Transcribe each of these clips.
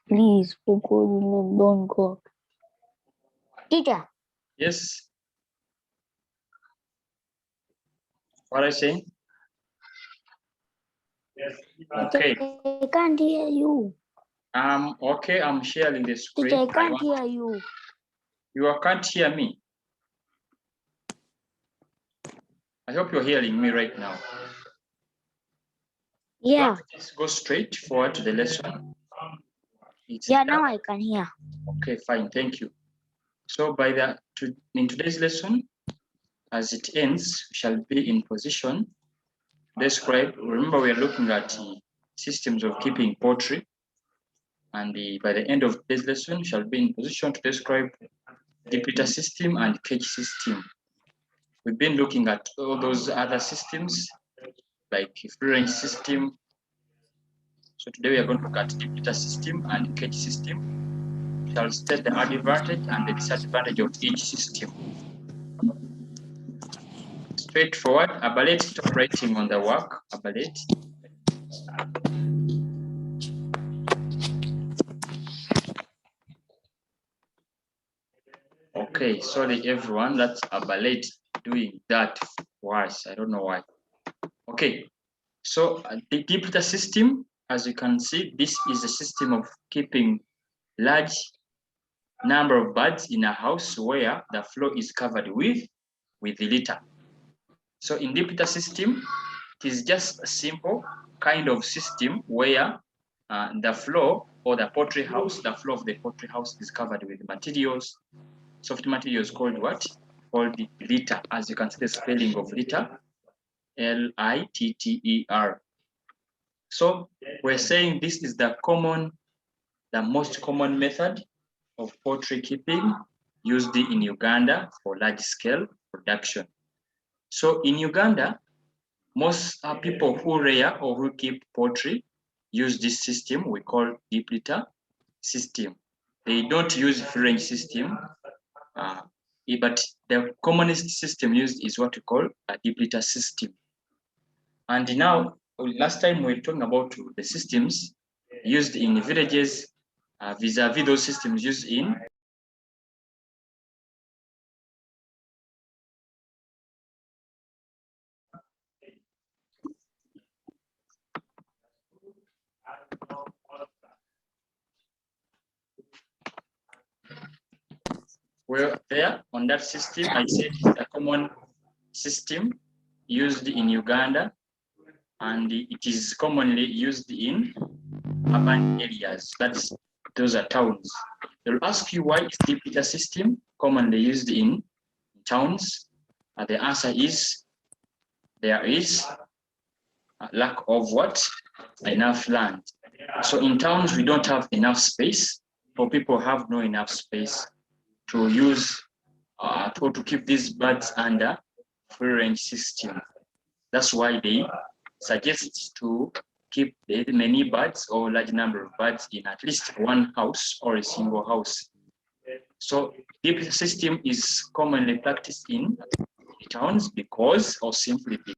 Please, Poko, don't go. Teacher. Yes. What are you saying? Okay. I can't hear you. Okay, I'm sharing the screen. Teacher, I can't hear you. You can't hear me. I hope you're hearing me right now. Yeah. Let's go straight forward to the lesson. Yeah, now I can hear. Okay, fine, thank you. So in today's lesson, as it ends, we shall be in position to describe. Remember, we are looking at systems of keeping poultry, and by the end of today's lesson, we shall be in position to describe deep litter system and cage system. We've been looking at all those other systems like free range system. So today we are going to look at deep litter system and cage system. We shall state the advantage and the disadvantage of each system. Straightforward. Abalet, stop writing on the work. Abalet. Okay, sorry everyone, that's Abalet doing that for us. I don't know why. Okay, so the deep litter system, as you can see, this is a system of keeping large number of birds in a house where the floor is covered with the litter. So in deep litter system, it is just a simple kind of system where the floor or the poultry house, the floor of the poultry house is covered with materials, soft materials called what? Called litter, as you can see the spelling of litter, L-I-T-T-E-R. So we're saying this is the most common method of poultry keeping used in Uganda for large-scale production. So in Uganda, most people who rear or who keep poultry use this system we call deep litter system. They don't use free range system, but the commonest system used is what we call a deep litter system. And now, last time we were talking about the systems used in villages vis-a-vis those systems used in well, there on that system, I said it's a common system used in Uganda, and it is commonly used in urban areas. Those are towns. They'll ask you why is deep litter system commonly used in towns. The answer is there is a lack of what? Enough land. So in towns we don't have enough space, or people have no enough space to use to keep these birds under free range system. That's why they suggest to keep many birds or large number of birds in at least one house or a single house. So deep system is commonly practiced in towns because, or simply because,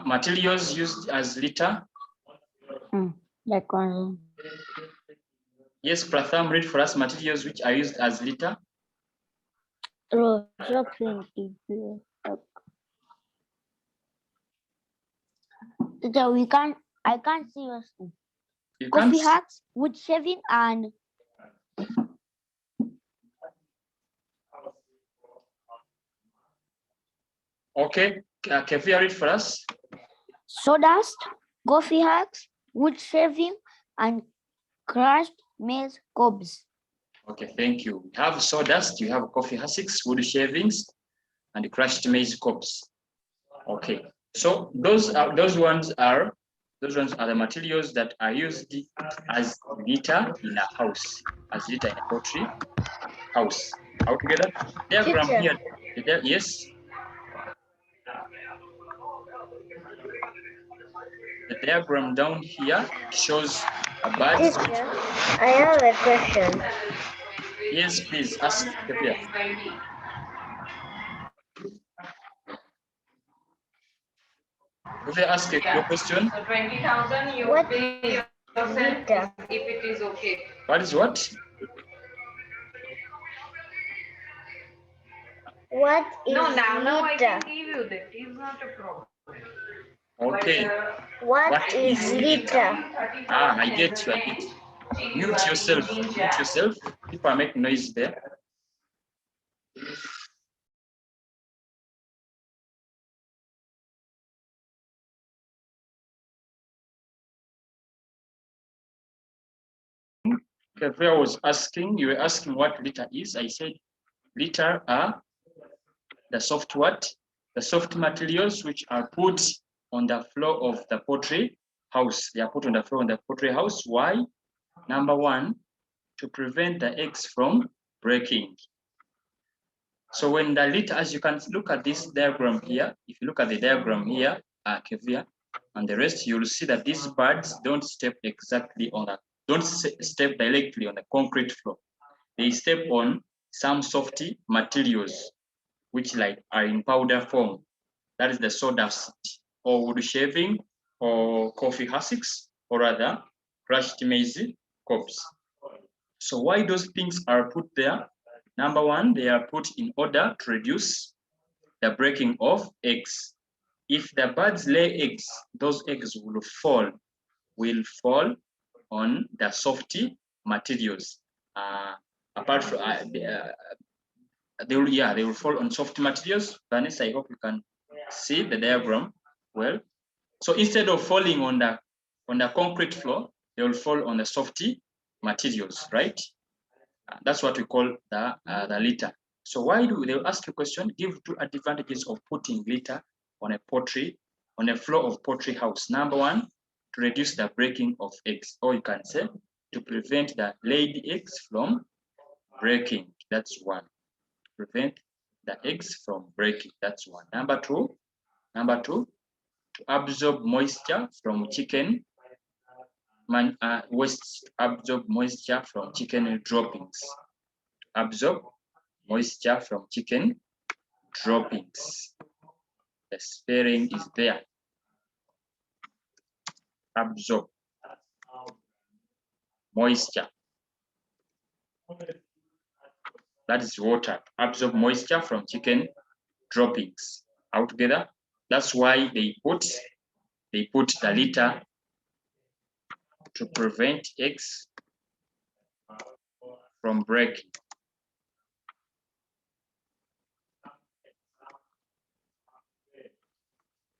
materials used as litter. Like one. Yes, Pratham, read for us materials which are used as litter. I can't see your screen. You Coffee can't. hacks, wood shaving, and Okay, Kevia, read for us. sawdust, coffee hacks, wood shaving, and crushed maize cobs. Okay, thank you. We have sawdust, you have coffee husks, wood shavings, and crushed maize cobs. Okay, so those ones are the materials that are used as litter in a house, as litter in a poultry house. All together. Diagram here. Yes. The diagram down here shows a bird. Teacher, I have a question. Yes, please ask. Kevia. Kevia, ask your question. So 20,000 you What pay is yourself liter? if it is okay. What is what? What is No, now I liter? can give you that. It's not a problem. Okay. What is liter? Ah, I get you. I get you. Mute yourself. Mute yourself. People are making noise there. Kevia was asking, you were asking what liter is. I said liter are the soft what? The soft materials which are put on the floor of the poultry house. They are put on the floor of the poultry house. Why? Number one, to prevent the eggs from breaking. So when the liter, as you can look at this diagram here, if you look at the diagram here, Kevia, and the rest, you'll see that these birds don't step exactly on that, don't step directly on the concrete floor. They step on some softy materials, which like are in powder form. That is the sawdust or wood shaving or coffee hussks or rather crushed maize cobs. So why those things are put there? Number one, they are put in order to reduce the breaking of eggs. If the birds lay eggs, those eggs will fall on the softy materials. Apart from they will fall on soft materials. Vanessa, I hope you can see the diagram well. So instead of falling on the concrete floor, they will fall on the softy materials, right? That's what we call the liter. So why do they ask you a question? Give two advantages of putting liter on a poultry, on the floor of poultry house. Number one, to reduce the breaking of eggs, or you can say to prevent the laid eggs from breaking. That's one. Prevent the eggs from breaking. That's one. Number two, to absorb moisture from chicken. Absorb moisture from chicken droppings. Absorb moisture from chicken droppings. The spelling is there. Absorb moisture. That is water. Absorb moisture from chicken droppings. Altogether, that's why they put the liter to prevent eggs from breaking.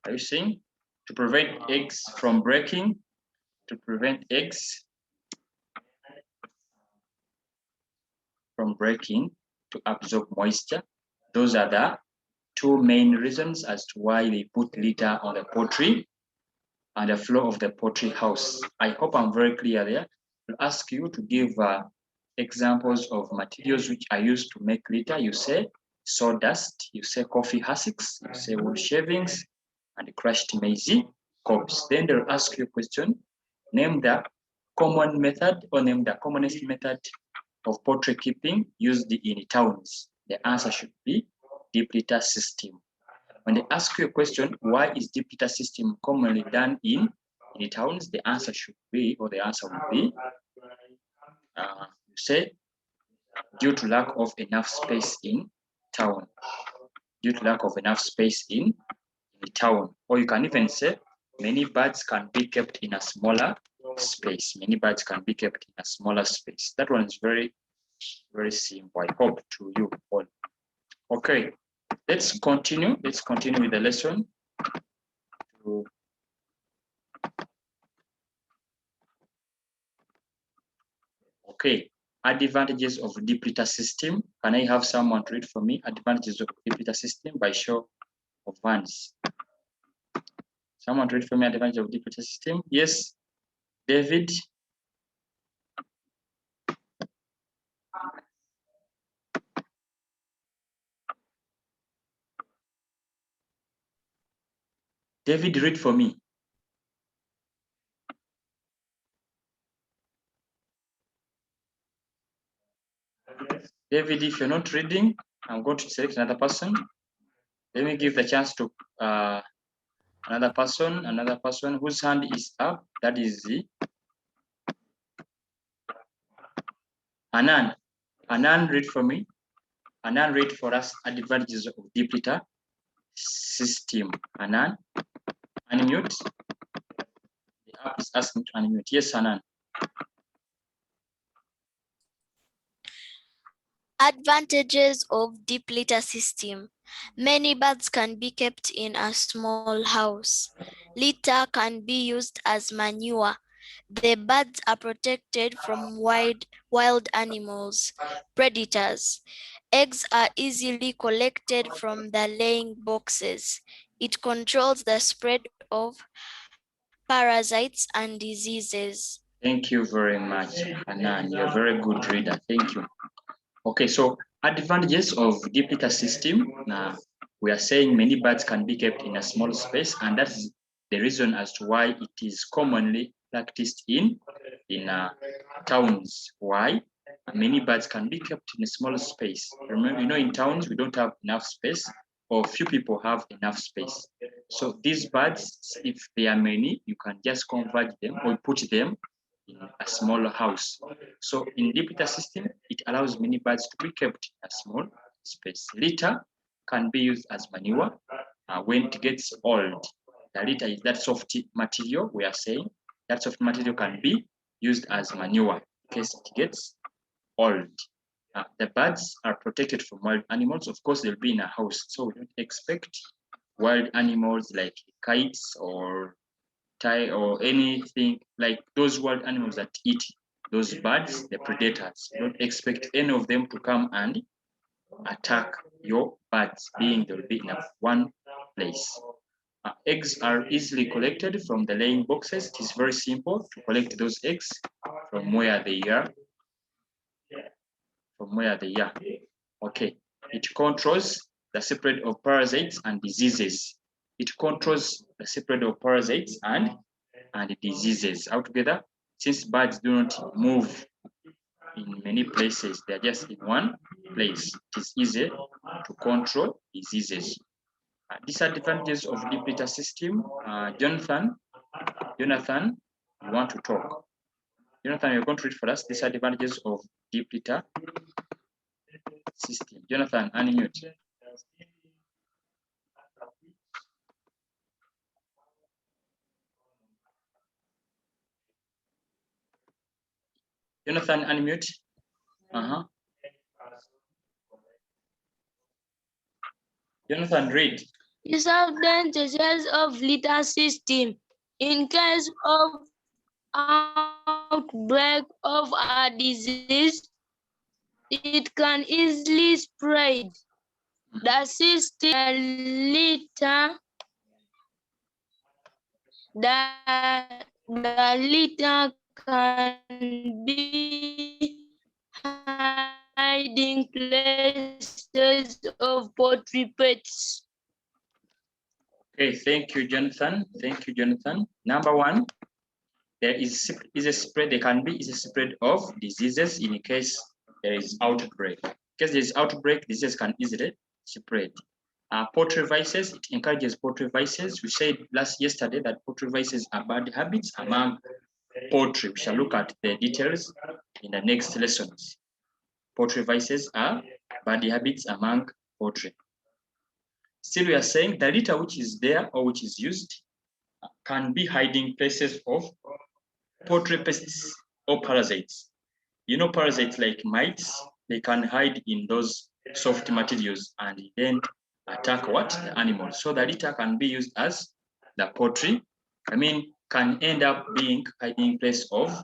Are you seeing? To prevent eggs from breaking, to prevent eggs from breaking, to absorb moisture. Those are the two main reasons as to why they put liter on the poultry and the floor of the poultry house. I hope I'm very clear there. I'll ask you to give examples of materials which are used to make liter. You say sawdust, you say coffee hussks, you say wood shavings, and crushed maize cobs. Then they'll ask you a question, name the common method or name the commonest method of poultry keeping used in towns. The answer should be deep litter system. When they ask you a question, why is deep litter system commonly done in towns? The answer should be, or the answer would be, you say, due to lack of enough space in town. Due to lack of enough space in the town. Or you can even say, many birds can be kept in a smaller space. Many birds can be kept in a smaller space. That one is very, very simple, I hope, to you all. Okay, let's continue. Let's continue with the lesson. Okay, advantages of deep litter system. Can I have someone to read for me? Advantages of deep litter system by show of hands. Someone to read for me advantage of deep litter system? Yes, David. David, read for me. David, if you're not reading, I'm going to select another person. Let me give the chance to another person whose hand is up. That is the Anan. Anan, read for me. Anan, read for us advantages of depleter system. Anan, unmute. The app is asking to unmute. Yes, Anan. Advantages of deep litter system. Many birds can be kept in a small house. Litter can be used as manure. The birds are protected from wild animals, predators. Eggs are easily collected from the laying boxes. It controls the spread of parasites and diseases. Thank you very much, Anan. You're a very good reader. Thank you. Okay, so advantages of deep litter system. Now, we are saying many birds can be kept in a small space, and that's the reason as to why it is commonly practiced in towns. Why? Many birds can be kept in a small space. Remember, in towns we don't have enough space, or few people have enough space. So these birds, if there are many, you can just convert them or put them in a smaller house. So in deep litter system, it allows many birds to be kept in a small space. Litter can be used as manure when it gets old. The litter is that soft material we are saying. That soft material can be used as manure in case it gets old. The birds are protected from wild animals. Of course, they'll be in a house, so we don't expect wild animals like kites or anything like those wild animals that eat those birds, the predators. You don't expect any of them to come and attack your birds, being they'll be in one place. Eggs are easily collected from the laying boxes. It is very simple to collect those eggs from where they are. Okay, it controls the spread of parasites and diseases. It controls the spread of parasites and diseases altogether. Since birds do not move in many places, they're just in one place. It is easy to control diseases. Disadvantages of deep litter system. Jonathan, you want to talk? Jonathan, you're going to read for us disadvantages of deep litter system. Jonathan, unmute. Jonathan, unmute. Jonathan, read. Disadvantages of litter system. In case of outbreak of a disease, it can easily spread. The system litter can be hiding places of poultry pets. Okay, thank you, Jonathan. Thank you, Jonathan. Number one, there is a spread. There can be a spread of diseases in case there is outbreak. In case there is outbreak, diseases can easily spread. Poultry vices, it encourages poultry vices. We said yesterday that poultry vices are bad habits among poultry. We shall look at the details in the next lessons. Poultry vices are bad habits among poultry. Still, we are saying the litter which is there or which is used can be hiding places of poultry pests or parasites. Parasites like mites, they can hide in those soft materials and then attack what? The animals. So the litter can be used as the poultry, can end up being hiding place of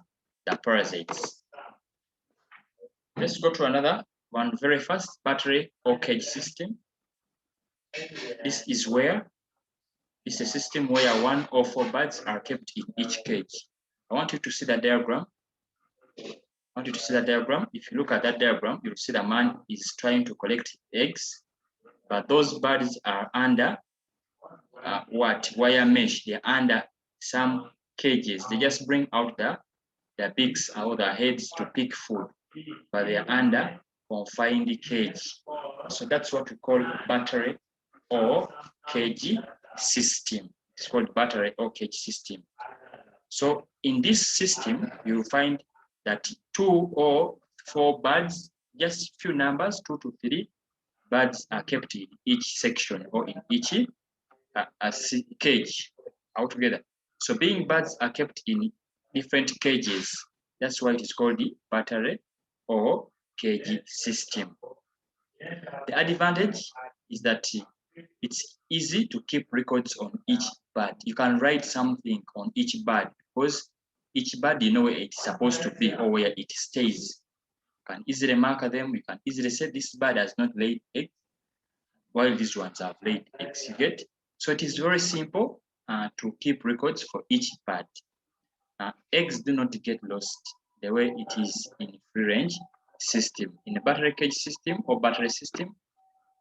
the parasites. Let's go to another one very fast, battery or cage system. This is where it's a system where 1 or 4 birds are kept in each cage. I want you to see the diagram. If you look at that diagram, you'll see the man is trying to collect eggs, but those birds are under wire mesh. They're under some cages. They just bring out the beaks or the heads to pick food, but they are under confined cage. So that's what we call battery or cage system. It's called battery or cage system. So in this system, you'll find that 2 or 4 birds, just few numbers, 2 to 3 birds are kept in each section or in each cage altogether. So being birds are kept in different cages, that's why it is called the battery or cage system. The advantage is that it's easy to keep records on each bird. You can write something on each bird because each bird, you know where it's supposed to be or where it stays. You can easily mark them. You can easily say this bird has not laid eggs, while these ones have laid eggs. You get? So it is very simple to keep records for each bird. Eggs do not get lost the way it is in free range system. In a battery cage system or battery system,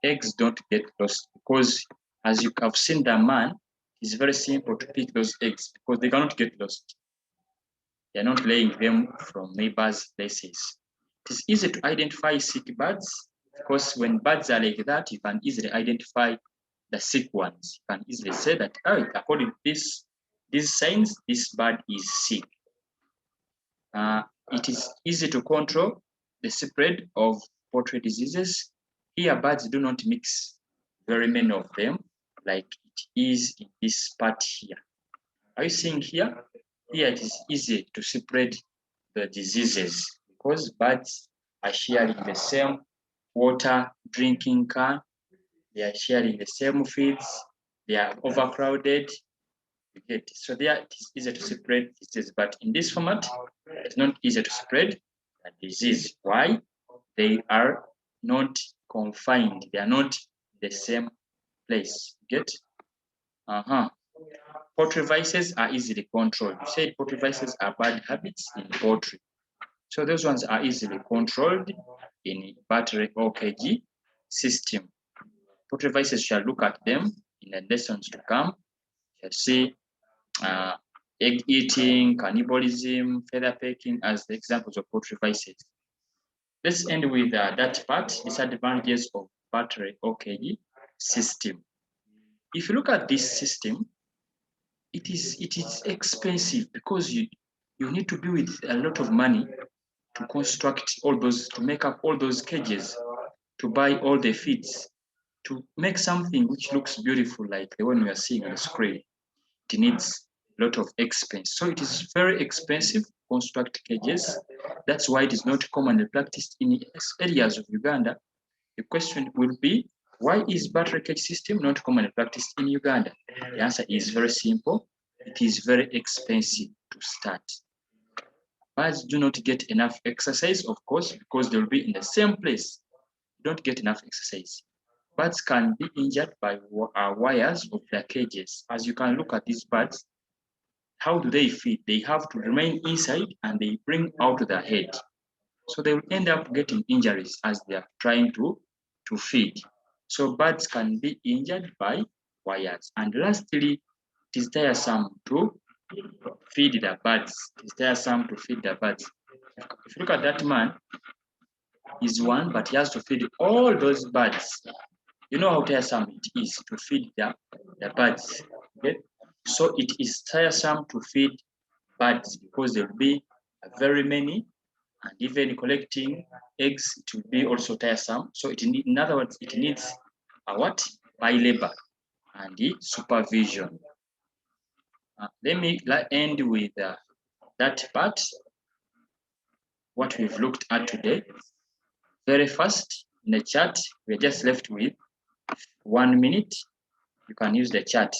eggs don't get lost because, as you have seen the man, it's very simple to pick those eggs because they cannot get lost. They're not laying them from neighbors' places. It is easy to identify sick birds because when birds are like that, you can easily identify the sick ones. You can easily say that, oh, according to these signs, this bird is sick. It is easy to control the spread of poultry diseases. Here, birds do not mix very many of them like it is in this part here. Are you seeing here? Here it is easy to spread the diseases because birds are sharing the same water drinking can, they are sharing the same feeds, they are overcrowded. So there it is easy to spread disease, but in this format, it's not easy to spread a disease. Why? They are not confined. They are not the same place. Get? Poultry vices are easily controlled. You said poultry vices are bad habits in poultry. So those ones are easily controlled in battery or cage system. Poultry vices shall look at them in the lessons to come. Shall see egg eating, cannibalism, feather pecking as the examples of poultry vices. Let's end with that part, disadvantages of battery or cage system. If you look at this system, it is expensive because you need to be with a lot of money to construct all those, to make up all those cages, to buy all the feeds, to make something which looks beautiful like the one we are seeing on the screen. It needs a lot of expense. So it is very expensive to construct cages. That's why it is not commonly practiced in areas of Uganda. The question will be, why is battery cage system not commonly practiced in Uganda? The answer is very simple. It is very expensive to start. Birds do not get enough exercise, of course, because they'll be in the same place. You don't get enough exercise. Birds can be injured by wires of their cages. As you can look at these birds, how do they feed? They have to remain inside and they bring out their head. So they will end up getting injuries as they are trying to feed. So birds can be injured by wires. And lastly, it is tiresome to feed the birds. It is tiresome to feed the birds. If you look at that man, he's one, but he has to feed all those birds. You know how tiresome it is to feed the birds. Okay? So it is tiresome to feed birds because there will be very many, and even collecting eggs, it will be also tiresome. So in other words, it needs by labor and the supervision. Let me end with that part, what we've looked at today. Very fast in the chat, we're just left with 1 minute. You can use the chat.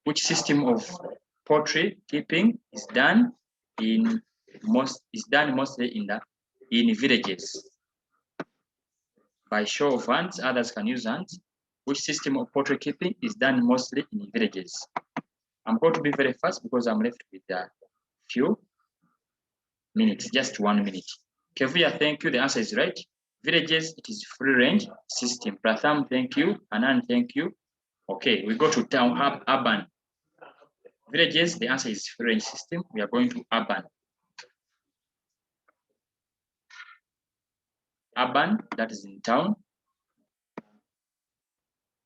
Which system of poultry keeping is done mostly in villages? By show of hands, others can use hands. Which system of poultry keeping is done mostly in villages? I'm going to be very fast because I'm left with a few minutes, just 1 minute. Kevia, thank you. The answer is right. Villages, it is free range system. Pratham, thank you. Anand, thank you. Okay, we go to town, urban. Villages, the answer is free range system. We are going to urban. urban, that is in town.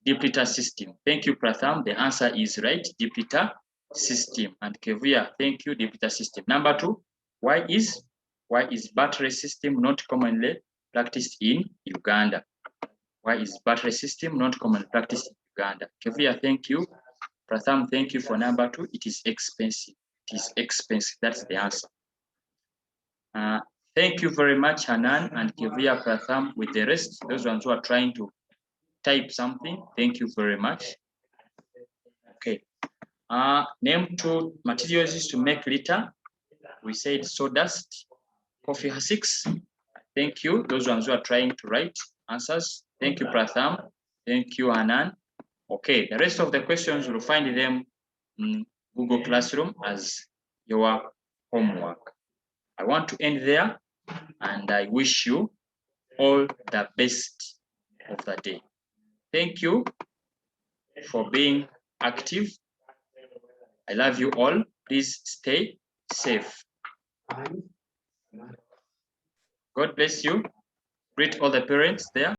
Deep litter system. Thank you, Pratham. The answer is right. Deep litter system. And Kevuya, thank you. Deep litter system. Number 2, why is battery system not commonly practiced in Uganda? Why is battery system not commonly practiced in Uganda? Kevuya, thank you. Pratham, thank you for number 2. It is expensive. It is expensive. That's the answer. Thank you very much, Hanan and Kevuya, Pratham, with the rest. Those ones who are trying to type something, thank you very much. Okay. Name 2 materials used to make litter. We said sawdust. Coffee 6. Thank you. Those ones who are trying to write answers. Thank you, Pratham. Thank you, Hanan. Okay, the rest of the questions, you'll find them in Google Classroom as your homework. I want to end there, and I wish you all the best of the day. Thank you for being active. I love you all. Please stay safe. God bless you. Greet all the parents there.